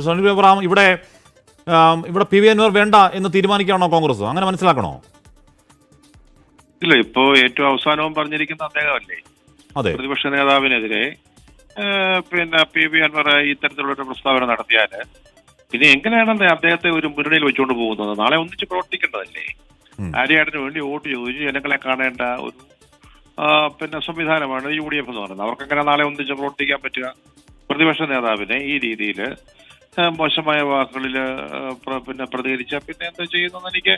Sunny Abraham ഇവിടെ ഇവിടെ P V Anwar വേണ്ട എന്ന് തീരുമാനിക്കുകയാണോ കോൺഗ്രസ്? അങ്ങനെ മനസ്സിലാക്കണോ? ഇല്ല, ഇപ്പോ ഏറ്റവും അവസാനവും പറഞ്ഞിരിക്കുന്ന അദ്ദേഹമല്ലേ, അതെ, പ്രതിപക്ഷ നേതാവിനെതിരെ പിന്നെ പി വി അൻവർ ഇത്തരത്തിലുള്ള ഒരു പ്രസ്താവന നടത്തിയാല് പിന്നെ എങ്ങനെയാണ് അദ്ദേഹത്തെ ഒരു മുന്നണിയിൽ വെച്ചുകൊണ്ട് പോകുന്നത്? നാളെ ഒന്നിച്ച് പ്രവർത്തിക്കേണ്ടതല്ലേ? ആര്യാടിന് വേണ്ടി വോട്ട് ചോദിച്ച് ജനങ്ങളെ കാണേണ്ട ഒരു പിന്നെ സംവിധാനമാണ് UDF എന്ന് പറയുന്നത്. അവർക്കെങ്ങനെ നാളെ ഒന്നിച്ച് പ്രവർത്തിക്കാൻ പറ്റുക? പ്രതിപക്ഷ നേതാവിനെ ഈ രീതിയിൽ മോശമായ വാക്കുകളിൽ പിന്നെ പ്രതികരിച്ചാൽ പിന്നെ എന്താ ചെയ്യുന്നതെന്ന് എനിക്ക്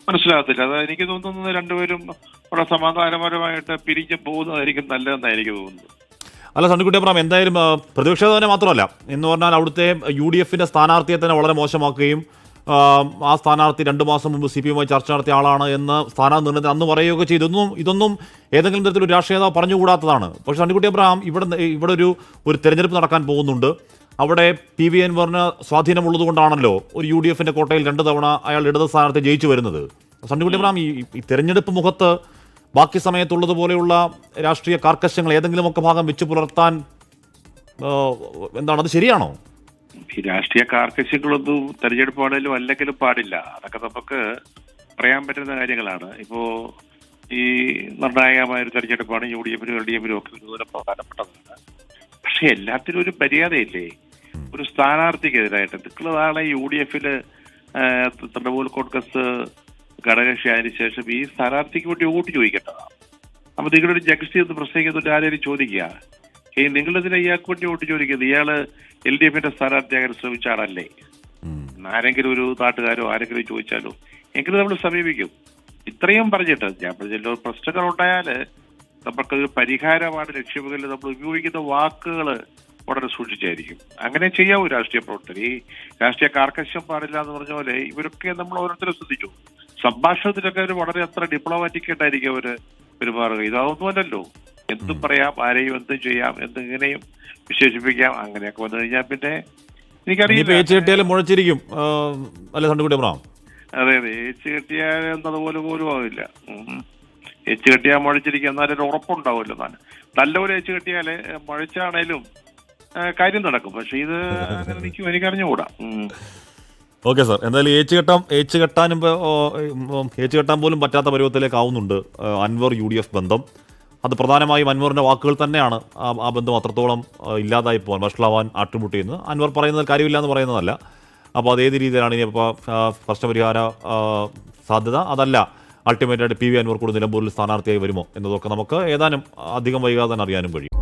മനസ്സിലാകത്തില്ല. അത് എനിക്ക് തോന്നുന്നത് രണ്ടുപേരും വളരെ സമാധാനപരമായിട്ട് പിരിഞ്ഞ് പോകുന്നതായിരിക്കും നല്ലതെന്നാണ് എനിക്ക് തോന്നുന്നത്. അല്ല സണ്ണിക്കുട്ടി അബ്രഹാം, എന്തായാലും പ്രതിപക്ഷ തന്നെ മാത്രമല്ല എന്ന് പറഞ്ഞാൽ അവിടുത്തെ UDFന്റെ സ്ഥാനാർത്ഥിയെ തന്നെ വളരെ മോശമാക്കുകയും ആ സ്ഥാനാർത്ഥി 2 മാസം മുമ്പ് CPM ചർച്ച നടത്തിയ ആളാണ് എന്ന് സ്ഥാനാർത്ഥി നിർണ്ണയത്തിൽ അന്ന് പറയുകയൊക്കെ ചെയ്തു. ഇതൊന്നും ഏതെങ്കിലും തരത്തിലൊരു രാഷ്ട്രീയ നേതാവ് പറഞ്ഞുകൂടാത്തതാണ്. പക്ഷേ സണ്ണിക്കുട്ടി അബ്രഹാം, ഇവിടെ ഒരു തെരഞ്ഞെടുപ്പ് നടക്കാൻ പോകുന്നുണ്ട്. അവിടെ പി വി അൻവറിന് സ്വാധീനമുള്ളത് കൊണ്ടാണല്ലോ ഒരു UDFന്റെ കോട്ടയിൽ 2 തവണ അയാൾ ഇടത് സ്ഥാനാർത്ഥി ജയിച്ചു വരുന്നത്. സണ്ണിക്കുട്ടി അബ്രഹാം, ഈ തെരഞ്ഞെടുപ്പ് മുഖത്ത് ബാക്കി സമയത്തുള്ളതുപോലെയുള്ള രാഷ്ട്രീയ കാർക്കശ്യങ്ങൾ ഏതെങ്കിലുമൊക്കെ ഭാഗം വെച്ച് പുലർത്താൻ എന്താണ്, അത് ശരിയാണോ? ഈ രാഷ്ട്രീയ കാർക്കശ്യങ്ങളൊന്നും തെരഞ്ഞെടുപ്പാണെങ്കിലും അല്ലെങ്കിലും പാടില്ല. അതൊക്കെ നമുക്ക് പറയാൻ പറ്റുന്ന കാര്യങ്ങളാണ്. ഇപ്പോ ഈ നിർണായകമായ ഒരു തെരഞ്ഞെടുപ്പാണ് UDFനും LDFനും ഒക്കെ ഒരുപോലെ പ്രധാനപ്പെട്ടതാണ്. പക്ഷെ എല്ലാത്തിനും ഒരു മര്യാദയില്ലേ? ഒരു സ്ഥാനാർത്ഥിക്കെതിരായിട്ട് നിൽക്കുന്ന നാളെ UDFല് തൃണമൂൽ കോൺഗ്രസ് ഘടകകക്ഷി ആയതിനു ശേഷം ഈ സ്ഥാനാർത്ഥിക്ക് വേണ്ടി വോട്ട് ചോദിക്കേണ്ടതാണ്. അപ്പൊ നിങ്ങളൊരു ജഗസ്തി ഒന്ന് പ്രസംഗിക്കുന്നുണ്ട് ആരെയും ചോദിക്കുക, നിങ്ങളതിനെ ഇയാൾക്ക് വേണ്ടി വോട്ട് ചോദിക്കുന്നത്? ഇയാള് LDFന്റെ സ്ഥാനാർത്ഥിയാകാൻ ശ്രമിച്ചാണല്ലേ? ആരെങ്കിലും ഒരു നാട്ടുകാരോ ആരെങ്കിലും ചോദിച്ചാലോ എങ്കിലും നമ്മൾ സമീപിക്കും. ഇത്രയും പറഞ്ഞിട്ട് ഞാൻ പറഞ്ഞല്ലോ, പ്രശ്നങ്ങൾ ഉണ്ടായാല് നമുക്കതൊരു പരിഹാരമാണ് ലക്ഷ്യമെങ്കിൽ നമ്മൾ ഉപയോഗിക്കുന്ന വാക്കുകൾ വളരെ സൂക്ഷിച്ചായിരിക്കും. അങ്ങനെ ചെയ്യാവൂ രാഷ്ട്രീയ പ്രവർത്തകർ. ഈ രാഷ്ട്രീയ കാർക്കശ്യം പാടില്ല എന്ന് പറഞ്ഞ പോലെ ഇവരൊക്കെ നമ്മൾ ഓരോരുത്തരും ശ്രദ്ധിച്ചു. സംഭാഷണത്തിലൊക്കെ അവർ വളരെ അത്ര ഡിപ്ലോമാറ്റിക് ആയിട്ടായിരിക്കും അവര് പെരുമാറുക. ഇതൊന്നുമല്ലല്ലോ, എന്തും പറയാം, ആരെയും എന്തും ചെയ്യാം, എന്തെങ്ങനെയും വിശേഷിപ്പിക്കാം. അങ്ങനെയൊക്കെ വന്നു കഴിഞ്ഞാൽ പിന്നെ എനിക്കറിയില്ല, മുഴച്ചിരിക്കും. അല്ലെ സണ്ണിക്കുട്ടി അബ്രഹാം? അതെ അതെ, ഏച്ച് കെട്ടിയാൽ എന്നതുപോലെ പോലും ആവില്ല. ഏച്ച് കെട്ടിയാൽ മുഴച്ചിരിക്കുക, എന്നാലും ഒരു ഉറപ്പുണ്ടാവുമല്ലോ. നല്ലപോലെ ഏച്ച് കെട്ടിയാല് മുഴച്ചാണേലും കാര്യം നടക്കും. പക്ഷെ ഇത് അങ്ങനെ എനിക്കറിഞ്ഞുകൂടാ. ഓക്കെ സാർ, എന്തായാലും ഏച്ച് കെട്ടാൻ പോലും പറ്റാത്ത പരുവത്തിലേക്ക് ആവുന്നുണ്ട് അൻവർ UDF ബന്ധം. അത് പ്രധാനമായും അൻവറിൻ്റെ വാക്കുകൾ തന്നെയാണ് ആ ബന്ധം അത്രത്തോളം ഇല്ലാതായി പോകാൻ, വഷളാവാൻ ആട്ടുമുട്ടി എന്ന് അൻവർ പറയുന്നതിൽ കാര്യമില്ല എന്ന് പറയുന്നതല്ല. അപ്പോൾ അതേത് രീതിയിലാണ് ഇനി ഇപ്പോൾ പ്രശ്നപരിഹാര സാധ്യത, അതല്ല അൾട്ടിമേറ്റായിട്ട് പി വി അൻവർ കൂടി നിലമ്പൂരിൽ സ്ഥാനാർത്ഥിയായി വരുമോ എന്നതൊക്കെ നമുക്ക് ഏതാനും അധികം വൈകാതെ തന്നെ അറിയാനും കഴിയും.